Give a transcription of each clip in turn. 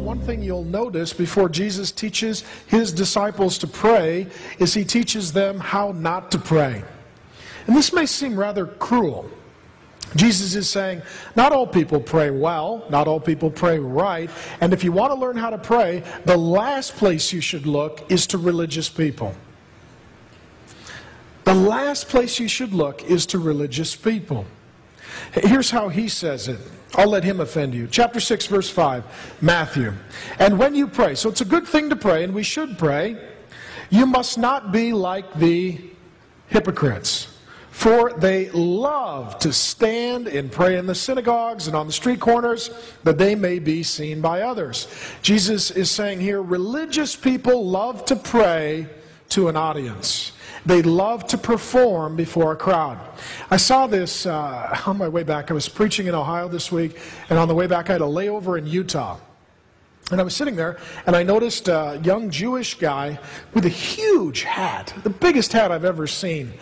one thing you'll notice before Jesus teaches his disciples to pray is he teaches them how not to pray. And this may seem rather cruel. Jesus is saying, not all people pray well, not all people pray right, and if you want to learn how to pray, the last place you should look is to religious people. The last place you should look is to religious people. Here's how he says it. I'll let him offend you. Chapter 6, verse 5, Matthew. And when you pray, so it's a good thing to pray, and we should pray, you must not be like the hypocrites. For they love to stand and pray in the synagogues and on the street corners, that they may be seen by others. Jesus is saying here, religious people love to pray to an audience. They love to perform before a crowd. I saw this on my way back. I was preaching in Ohio this week, and on the way back I had a layover in Utah. And I was sitting there, and I noticed a young Jewish guy with a huge hat, the biggest hat I've ever seen.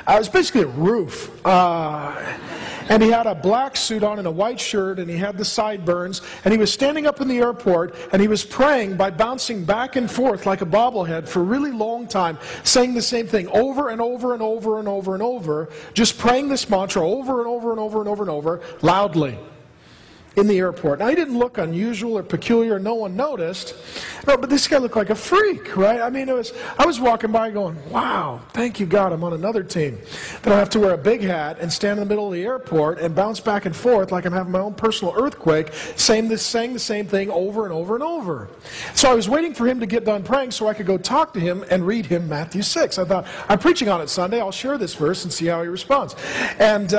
It was basically a roof. And he had a black suit on and a white shirt, and he had the sideburns, and he was standing up in the airport, and he was praying by bouncing back and forth like a bobblehead for a really long time, saying the same thing over and over and over and over and over, just praying this mantra over and over and over and over and over, loudly. In the airport. Now, he didn't look unusual or peculiar, no one noticed. No, but this guy looked like a freak, right? I mean, I was walking by going, wow, thank you God, I'm on another team. That I have to wear a big hat and stand in the middle of the airport and bounce back and forth like I'm having my own personal earthquake, saying the same thing over and over and over. So I was waiting for him to get done praying so I could go talk to him and read him Matthew 6. I thought, I'm preaching on it Sunday, I'll share this verse and see how he responds. And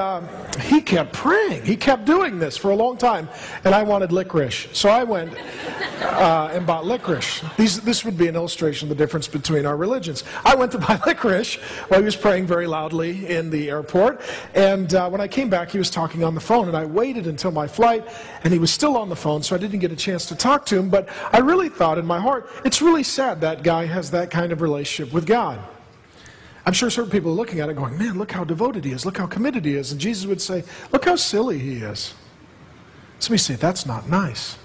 he kept praying. He kept doing this for a long time. And I wanted licorice. So I went and bought licorice. This would be an illustration of the difference between our religions. I went to buy licorice while he was praying very loudly in the airport. And when I came back, he was talking on the phone. And I waited until my flight, and he was still on the phone, so I didn't get a chance to talk to him. But I really thought in my heart, it's really sad that guy has that kind of relationship with God. I'm sure certain people are looking at it going, man, look how devoted he is. Look how committed he is. And Jesus would say, look how silly he is. So we say, that's not nice.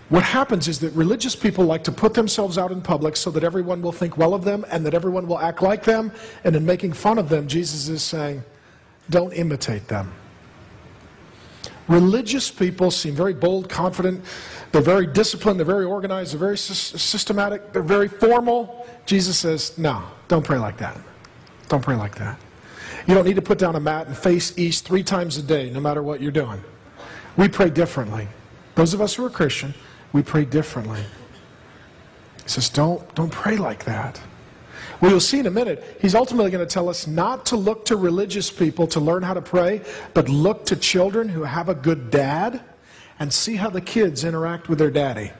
What happens is that religious people like to put themselves out in public so that everyone will think well of them and that everyone will act like them. And in making fun of them, Jesus is saying, don't imitate them. Religious people seem very bold, confident. They're very disciplined. They're very organized. They're very systematic. They're very formal. Jesus says, no, don't pray like that. Don't pray like that. You don't need to put down a mat and face east 3 times a day, no matter what you're doing. We pray differently. Those of us who are Christian, we pray differently. He says, don't pray like that. Well, you'll see in a minute, he's ultimately going to tell us not to look to religious people to learn how to pray, but look to children who have a good dad and see how the kids interact with their daddy.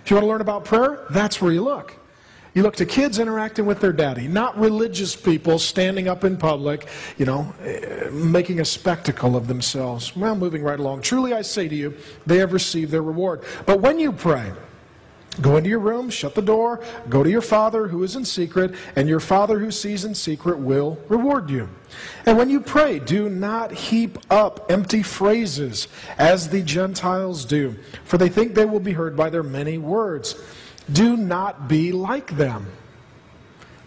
If you want to learn about prayer, that's where you look. You look to kids interacting with their daddy, not religious people standing up in public, making a spectacle of themselves. Well, moving right along. Truly I say to you, they have received their reward. But when you pray, go into your room, shut the door, go to your Father who is in secret, and your Father who sees in secret will reward you. And when you pray, do not heap up empty phrases as the Gentiles do, for they think they will be heard by their many words. Do not be like them.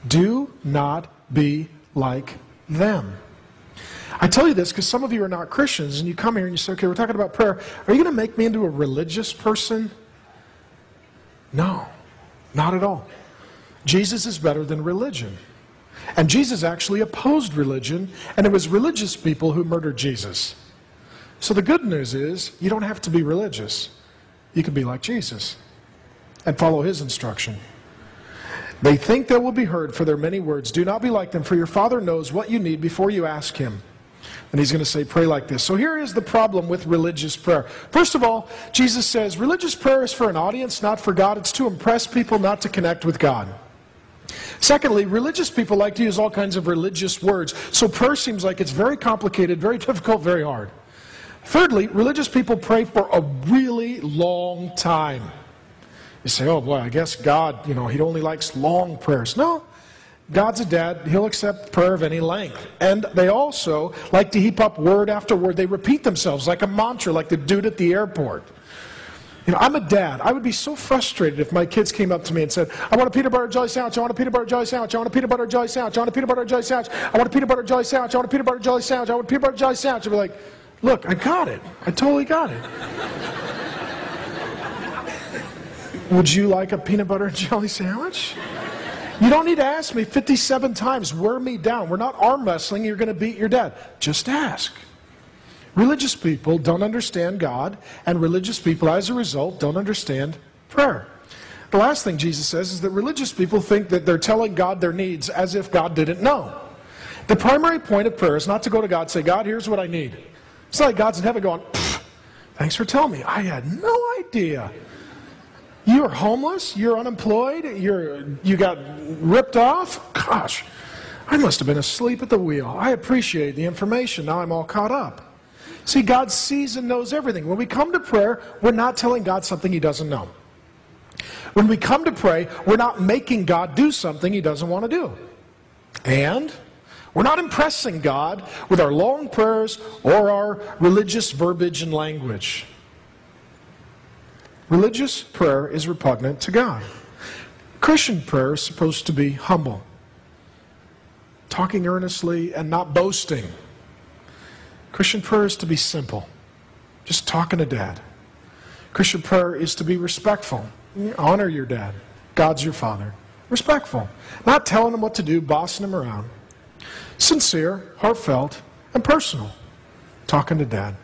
Do not be like them. I tell you this because some of you are not Christians, and you come here and you say, okay, we're talking about prayer. Are you going to make me into a religious person? No, not at all. Jesus is better than religion. And Jesus actually opposed religion, and it was religious people who murdered Jesus. So the good news is, you don't have to be religious. You can be like Jesus and follow his instruction. They think they will be heard for their many words. Do not be like them, for your Father knows what you need before you ask him. And he's going to say, pray like this. So here is the problem with religious prayer. First of all, Jesus says, religious prayer is for an audience, not for God. It's to impress people, not to connect with God. Secondly, religious people like to use all kinds of religious words. So prayer seems like it's very complicated, very difficult, very hard. Thirdly, religious people pray for a really long time. You say, oh boy, I guess God, he only likes long prayers. No, God's a dad. He'll accept prayer of any length. And they also like to heap up word after word. They repeat themselves like a mantra, like the dude at the airport. I'm a dad. I would be so frustrated if my kids came up to me and said, I want a peanut butter jelly sandwich, I want a peanut butter jelly sandwich, I want a peanut butter jelly sandwich, I want a peanut butter jelly sandwich, I want a peanut butter jelly sandwich, I want a peanut butter jelly sandwich, I want a peanut butter jelly sandwich. I'd be like, look, I got it. I totally got it. Would you like a peanut butter and jelly sandwich? You don't need to ask me 57 times, wear me down. We're not arm wrestling, you're going to beat your dad. Just ask. Religious people don't understand God, and religious people, as a result, don't understand prayer. The last thing Jesus says is that religious people think that they're telling God their needs as if God didn't know. The primary point of prayer is not to go to God and say, God, here's what I need. It's not like God's in heaven going, thanks for telling me. I had no idea. You're homeless, you're unemployed, you got ripped off. Gosh, I must have been asleep at the wheel. I appreciate the information. Now I'm all caught up. See, God sees and knows everything. When we come to prayer, we're not telling God something He doesn't know. When we come to pray, we're not making God do something He doesn't want to do. And we're not impressing God with our long prayers or our religious verbiage and language. Religious prayer is repugnant to God. Christian prayer is supposed to be humble, talking earnestly and not boasting. Christian prayer is to be simple, just talking to Dad. Christian prayer is to be respectful. Honor your dad. God's your father. Respectful. Not telling him what to do, bossing him around. Sincere, heartfelt, and personal. Talking to Dad.